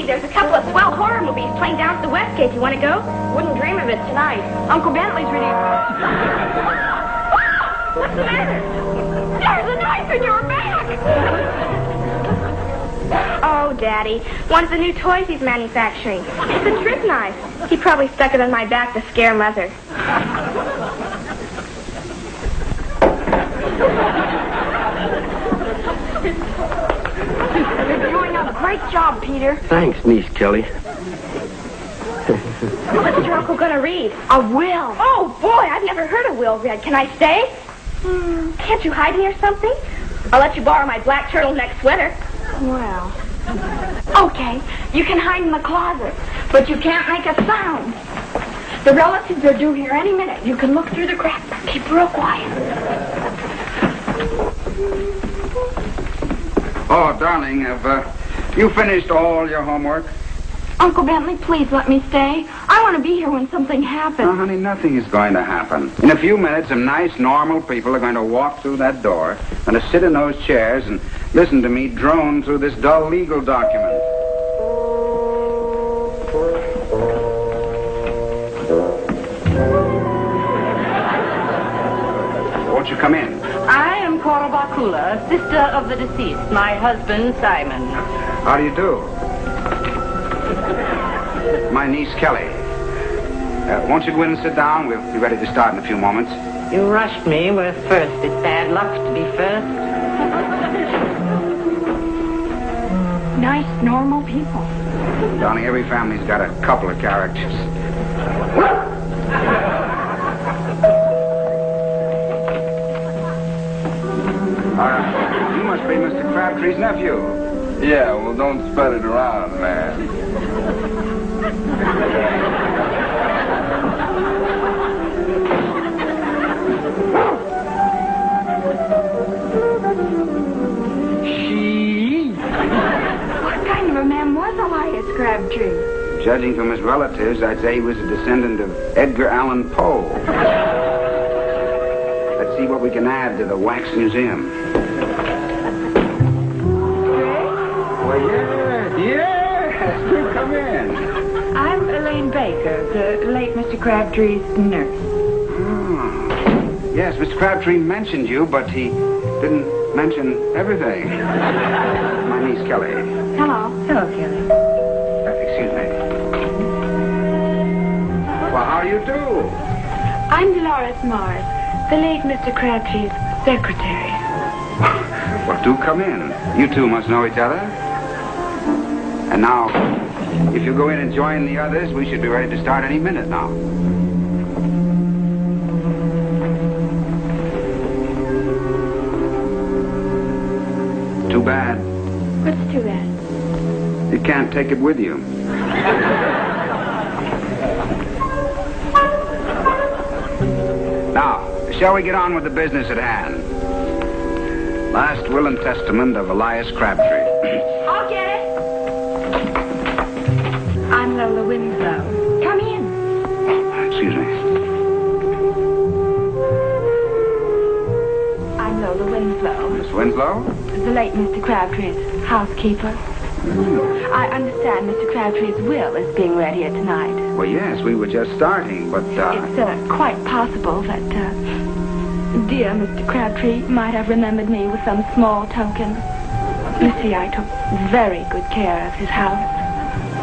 There's a couple of swell horror movies playing down at the Westgate. You want to go? Wouldn't dream of it tonight. Uncle Bentley's reading. What's the matter? There's a knife in your back. Oh, Daddy. One of the new toys he's manufacturing. It's a trip knife. He probably stuck it on my back to scare Mother. Great job, Peter. Thanks, niece Kelly. What's your uncle gonna read? A will. Oh, boy, I've never heard a will read. Can I stay? Can't you hide me or something? I'll let you borrow my black turtleneck sweater. Well. Okay, you can hide in the closet, but you can't make a sound. The relatives are due here any minute. You can look through the cracks. Keep real quiet. Oh, darling, have you finished all your homework? Uncle Bentley, please let me stay. I want to be here when something happens. Oh, honey, nothing is going to happen. In a few minutes, some nice, normal people are going to walk through that door, going to sit in those chairs and listen to me drone through this dull legal document. Won't you come in? I am Cora Bakula, sister of the deceased, my husband, Simon. How do you do? My niece, Kelly. Won't you go in and sit down? We'll be ready to start in a few moments. You rushed me with first. It's bad luck to be first. Nice, normal people. Darling, every family's got a couple of characters. You must be Mr. Crabtree's nephew. Yeah, well, don't spread it around, man. She? What kind of a man was Elias Crabtree? Judging from his relatives, I'd say he was a descendant of Edgar Allan Poe. Let's see what we can add to the Wax Museum. Well, yes, do come in. I'm Elaine Baker, the late Mr. Crabtree's nurse. Oh. Yes, Mr. Crabtree mentioned you, but he didn't mention everything. My niece, Kelly. Hello. Hello, Kelly. Excuse me. Well, how do you do? I'm Dolores Mars, the late Mr. Crabtree's secretary. Well, do come in. You two must know each other. And now, if you go in and join the others, we should be ready to start any minute now. Too bad. What's too bad? You can't take it with you. Now, shall we get on with the business at hand? Last will and testament of Elias Crabtree. I'll get it. I'm Lola Winslow. Come in. Excuse me. I'm Lola Winslow, Miss Winslow? the late Mr. Crabtree's housekeeper. I understand Mr. Crabtree's will is being read here tonight. Well, yes, we were just starting, but, It's quite possible that, dear Mr. Crabtree might have remembered me with some small token. You see, I took very good care of his house.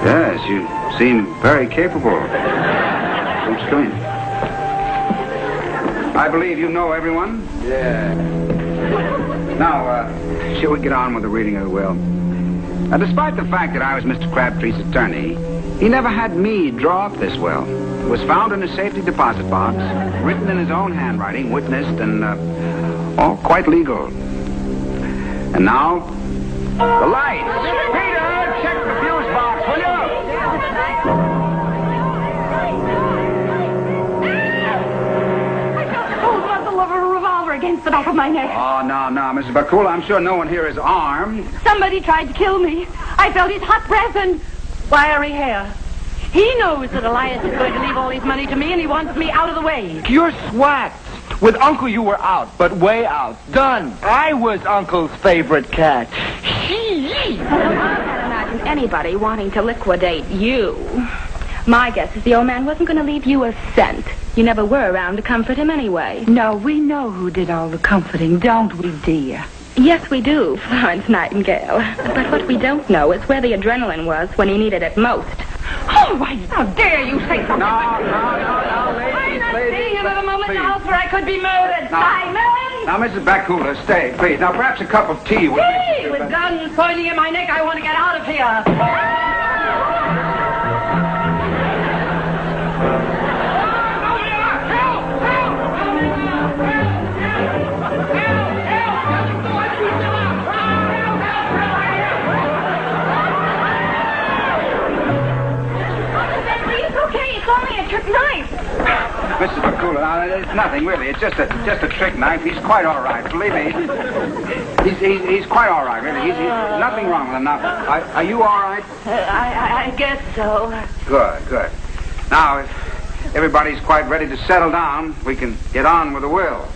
Yes, you seem very capable. Won't you come in? I believe you know everyone. Yeah. Now, shall we get on with the reading of the will? Now, despite the fact that I was Mr. Crabtree's attorney, he never had me draw up this will. It was found in a safety deposit box, written in his own handwriting, witnessed, and, all quite legal. And now, the lights. Peter, check the fuse box, will you? against the back of my neck. Oh, no, Mrs. Bakula. I'm sure no one here is armed. Somebody tried to kill me. I felt his hot breath and wiry hair. He knows that Elias is going to leave all his money to me, and he wants me out of the way. You're swacked. With Uncle, you were out, but way out. Done. I was Uncle's favorite cat. I can't imagine anybody wanting to liquidate you. My guess is the old man wasn't going to leave you a cent. You never were around to comfort him anyway. No, we know who did all the comforting, don't we, dear? Yes, we do, Florence Nightingale. But what we don't know is where the adrenaline was when he needed it most. Oh, why, how dare you say something? No, ladies. Seeing another moment in the house where I could be murdered. Simon! Now, Mrs. Bakula, stay, please. Now, perhaps a cup of tea would Hey, with guns pointing at my neck, I want to get out of here. Mrs. Bakula, now, it's nothing, really. It's just a trick knife. He's quite all right. Believe me. He's quite all right, really. He's nothing wrong with him. Now, are you all right? I guess so. Good. Now, if everybody's quite ready to settle down, we can get on with the will.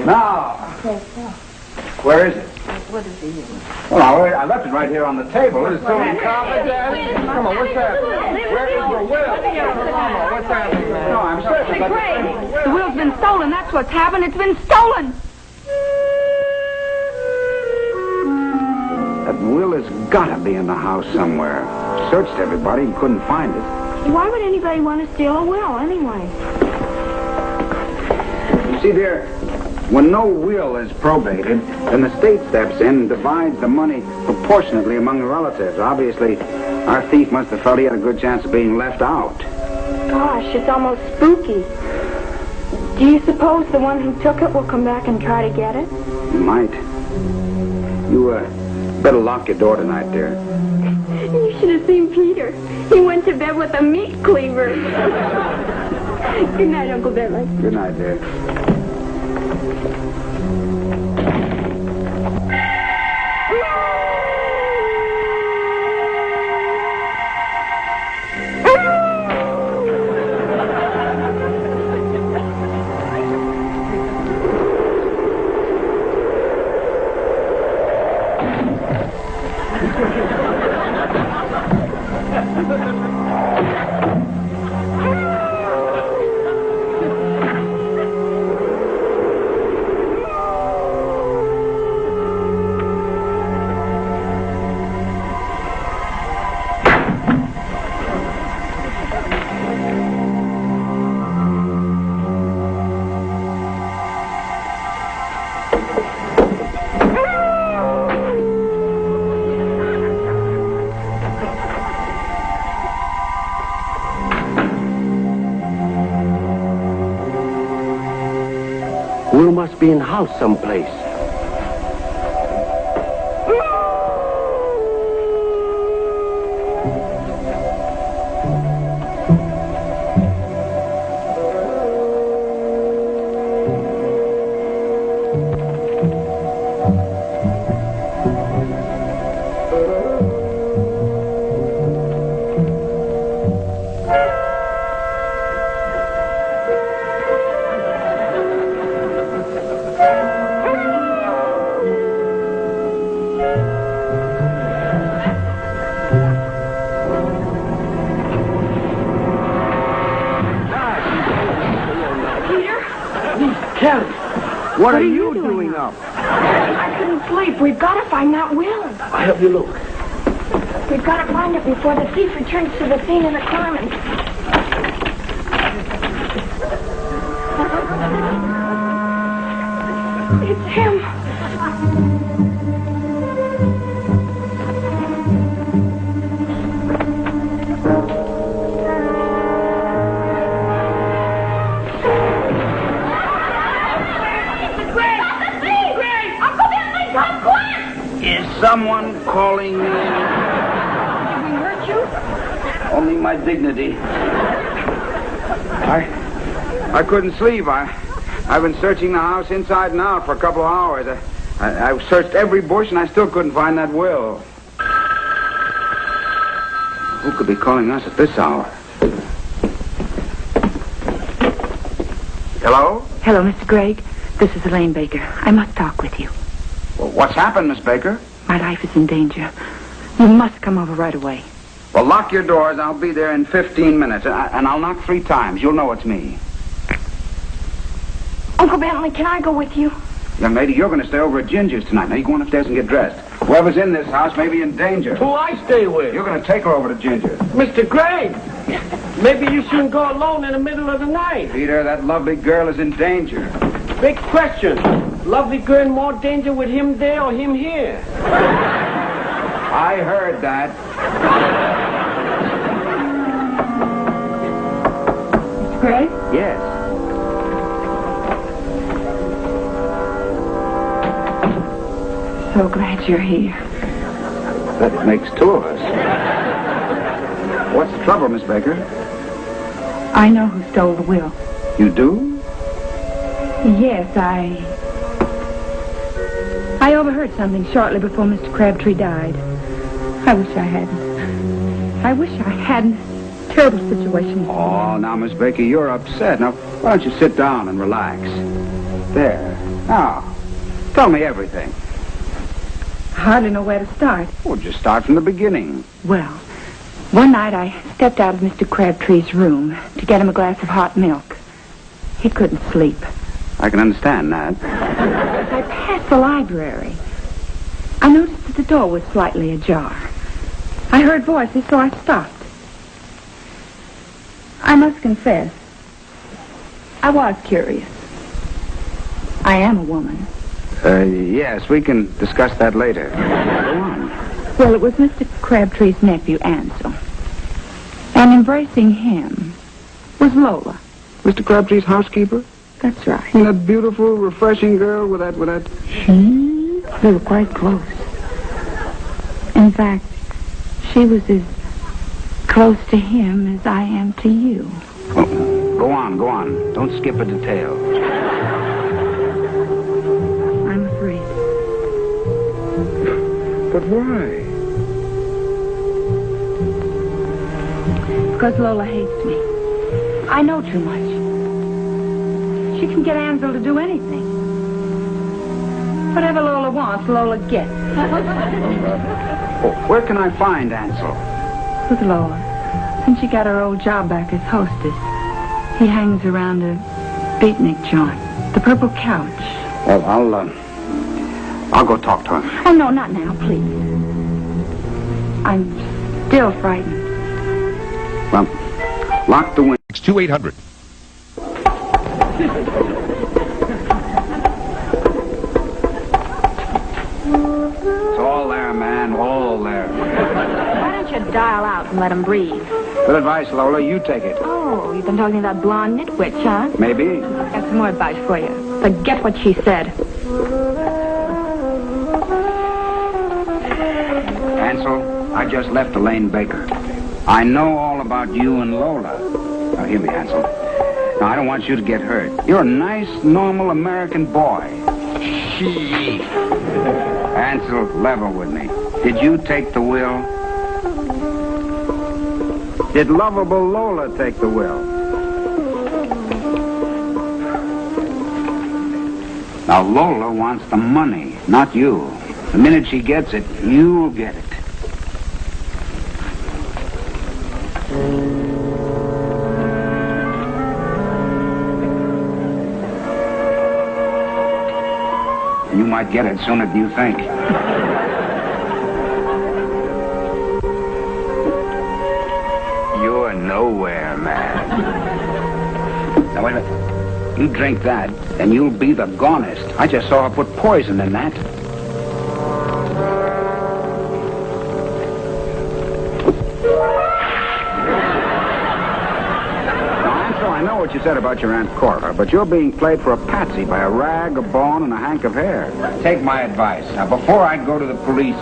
Now, where is it? What is it? Well, I left it right here on the table. It's still in Carpet, Daddy? Come on, what's that? Where is the will? Come on, what's happening, man? No, I'm certain. Hey, Gray, the will's been stolen. That's what's happened. It's been stolen. That will has got to be in the house somewhere. Searched everybody and couldn't find it. Why would anybody want to steal a will, anyway? You see, dear, when no will is probated, then the state steps in and divides the money proportionately among the relatives. Obviously, our thief must have felt he had a good chance of being left out. Gosh, it's almost spooky. Do you suppose the one who took it will come back and try to get it? He might. You, better lock your door tonight, dear. You should have seen Peter. He went to bed with a meat cleaver. Good night, Uncle Bentley. Good night, dear. Will must be in house someplace. What are you doing up? I couldn't sleep. We've got to find that will. I'll help you look. We've got to find it before the thief returns to the scene of the crime. It's him. Is someone calling me? Did we hurt you? Only my dignity. I couldn't sleep. I I've been searching the house inside and out for a couple of hours. I searched every bush, and I still couldn't find that will. Who could be calling us at this hour? Hello? Hello, Mr. Gregg. This is Elaine Baker. I must talk with you. Well, what's happened, Miss Baker? My life is in danger. You must come over right away. Well, lock your doors. I'll be there in 15 minutes, and I'll knock 3 times. You'll know it's me. Uncle Bentley, can I go with you? Young lady, you're going to stay over at Ginger's tonight. Now, you go on upstairs and get dressed. Whoever's in this house may be in danger. Who I stay with? You're going to take her over to Ginger's. Mr. Gregg, maybe you shouldn't go alone in the middle of the night. Peter, that lovely girl is in danger. Big question. Lovely girl in more danger with him there or him here? I heard that. Mr. Gregg? Yes. So glad you're here. That makes 2 of us. What's the trouble, Miss Baker? I know who stole the will. You do? Yes, I overheard something shortly before Mr. Crabtree died. I wish I hadn't. I wish I hadn't. Terrible situation. Oh, now, Miss Baker, you're upset. Now, why don't you sit down and relax? There. Now, tell me everything. I hardly know where to start. Well, just start from the beginning. Well, one night I stepped out of Mr. Crabtree's room to get him a glass of hot milk. He couldn't sleep. I can understand that. As I passed the library, I noticed that the door was slightly ajar. I heard voices, so I stopped. I must confess, I was curious. I am a woman. Yes, we can discuss that later. Go on. Well, it was Mr. Crabtree's nephew, Ansel. And embracing him was Lola. Mr. Crabtree's housekeeper? That's right. And that beautiful, refreshing girl with that... They were quite close. In fact, she was as close to him as I am to you. Oh, go on. Don't skip a detail. I'm afraid. But why? Because Lola hates me. I know too much. She can get Ansel to do anything. Whatever Lola wants, Lola gets. Where can I find Ansel? With Lola. Since she got her old job back as hostess, he hangs around a beatnik joint. The Purple Couch. Well, I'll go talk to him. Oh, no, not now, please. I'm still frightened. Well, lock the window. 2800. It's all there, man. All there. Why don't you dial out and let him breathe? Good advice, Lola. You take it. Oh, you've been talking to that blonde nitwitch, huh? Maybe. Got some more advice for you. Forget what she said. Ansel, I just left Elaine Baker. I know all about you and Lola. Now, hear me, Ansel. Now, I don't want you to get hurt. You're a nice, normal American boy. Ansel, level with me. Did you take the will? Did lovable Lola take the will? Now, Lola wants the money, not you. The minute she gets it, you'll get it. You might get it sooner than you think. You're nowhere, man. Now, wait a minute. You drink that, and you'll be the gonest. I just saw her put poison in that. I know what you said about your Aunt Cora, but you're being played for a patsy by a rag, a bone, and a hank of hair. Take my advice. Now, before I go to the police...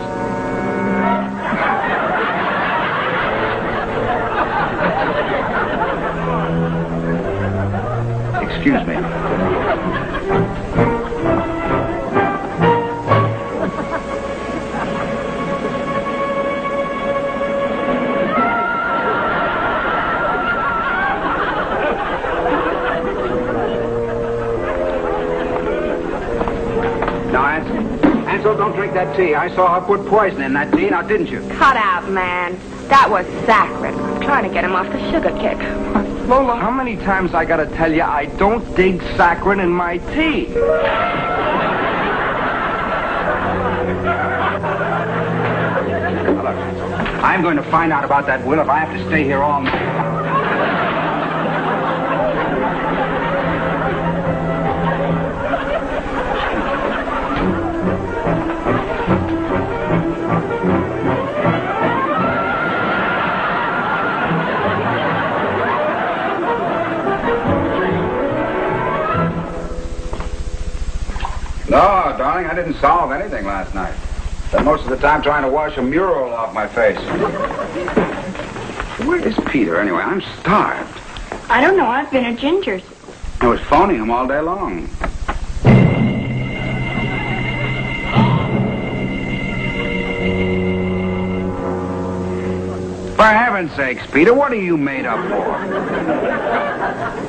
Excuse me. Now, Ansel, don't drink that tea. I saw her put poison in that tea, now didn't you? Cut out, man. That was saccharin. I'm trying to get him off the sugar kick. Lola, how many times I gotta tell you I don't dig saccharin in my tea? Look, I'm going to find out about that will if I have to stay here all night. No, darling, I didn't solve anything last night. Spent most of the time trying to wash a mural off my face. Where is Peter, anyway? I'm starved. I don't know. I've been at Ginger's. I was phoning him all day long. For heaven's sakes, Peter, what are you made up for?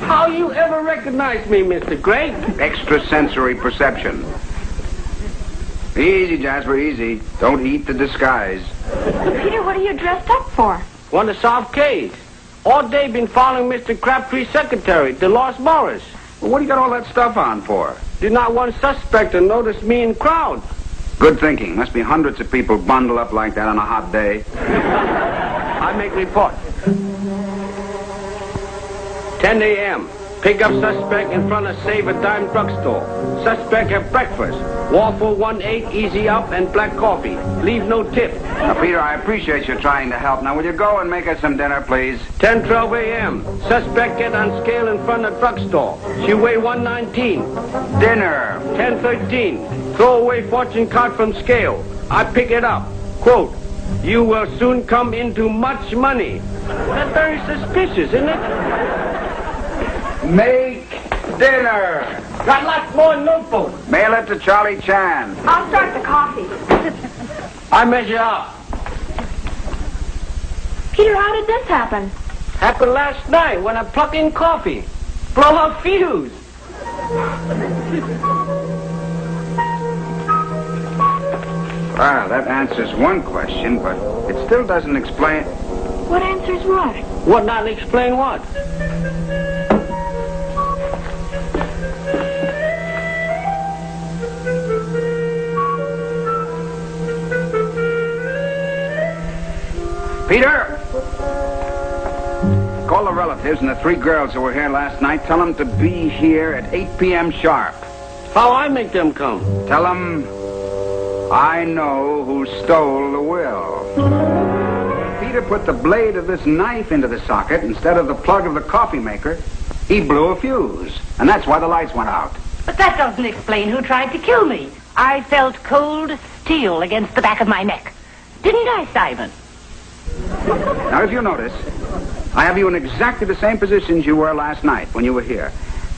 How you ever recognize me, Mr. Gray? Extrasensory perception. Easy, Jasper, easy. Don't eat the disguise. Peter, what are you dressed up for? Want to solve case. All day been following Mr. Crabtree's secretary, Dolores Morris. Well, what do you got all that stuff on for? Did not want suspect to notice me in crowd. Good thinking. Must be hundreds of people bundled up like that on a hot day. I make report. 10 a.m. Pick up suspect in front of Save a Dime drugstore. Suspect have breakfast. Waffle 1-8, easy up, and black coffee. Leave no tip. Now, Peter, I appreciate you trying to help. Now, will you go and make us some dinner, please? 10:12 a.m. Suspect get on scale in front of drugstore. She weigh 119. Dinner. 10:13. Throw away fortune card from scale. I pick it up. Quote, you will soon come into much money. That's very suspicious, isn't it? Make dinner. Got lots more notebooks. Mail it to Charlie Chan. I'll start the coffee. I measure up. Peter, how did this happen? Happened last night when I pluck in coffee. Blow up fuse. Well, that answers one question, but it still doesn't explain... What answers what? What not explain what? Peter! Call the relatives and the 3 girls who were here last night. Tell them to be here at 8 p.m. sharp. How I make them come? Tell them I know who stole the will. Peter put the blade of this knife into the socket instead of the plug of the coffee maker. He blew a fuse, and that's why the lights went out. But that doesn't explain who tried to kill me. I felt cold steel against the back of my neck. Didn't I, Simon? Now, if you notice, I have you in exactly the same positions you were last night when you were here,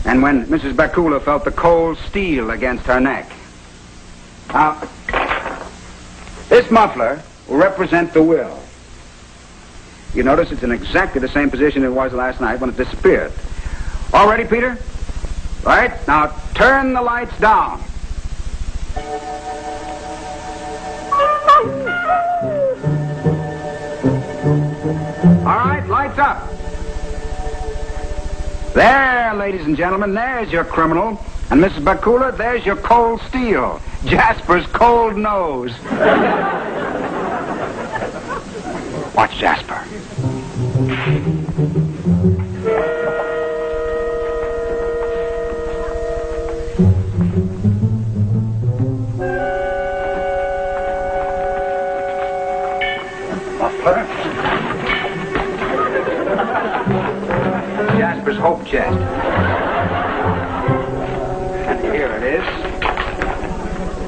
and when Mrs. Bakula felt the cold steel against her neck. Now, this muffler will represent the will. You notice it's in exactly the same position it was last night when it disappeared. All ready, Peter? Right, now turn the lights down. All right, lights up. There, ladies and gentlemen, there's your criminal. And Mrs. Bakula, there's your cold steel. Jasper's cold nose. Watch Jasper. Muffler. Jasper's hope chest. And here it is.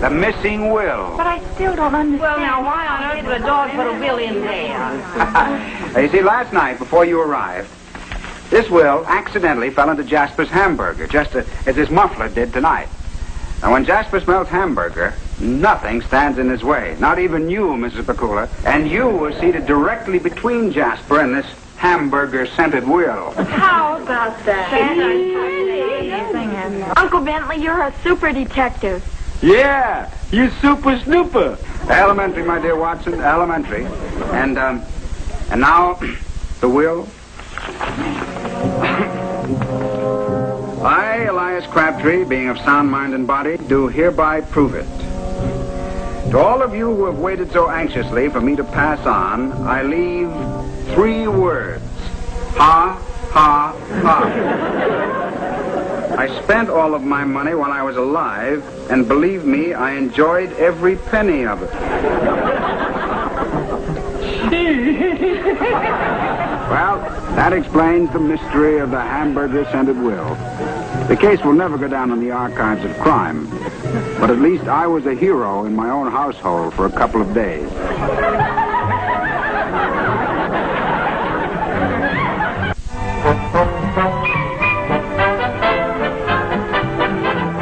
The missing will. But I still don't understand. Well, now, why on earth would a dog put a will in there? You see, last night, before you arrived, This will accidentally fell into Jasper's hamburger, just as his muffler did tonight. And when Jasper smells hamburger, nothing stands in his way. Not even you, Mrs. Bakula. And you were seated directly between Jasper and this hamburger-scented will. How about that? Uncle Bentley, you're a super detective. Yeah, you super snooper. Elementary, my dear Watson, elementary. And now, the will. I, Elias Crabtree, being of sound mind and body, do hereby prove it. To all of you who have waited so anxiously for me to pass on, I leave 3 words. Ha, ha, ha. I spent all of my money while I was alive, and believe me, I enjoyed every penny of it. Well, that explains the mystery of the hamburger-scented will. The case will never go down in the archives of crime, but at least I was a hero in my own household for a couple of days.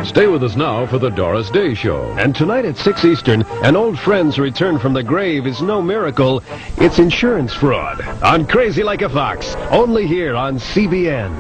Stay with us now for the Doris Day Show. And tonight at 6 Eastern, an old friend's return from the grave is no miracle. It's insurance fraud on Crazy Like a Fox, only here on CBN.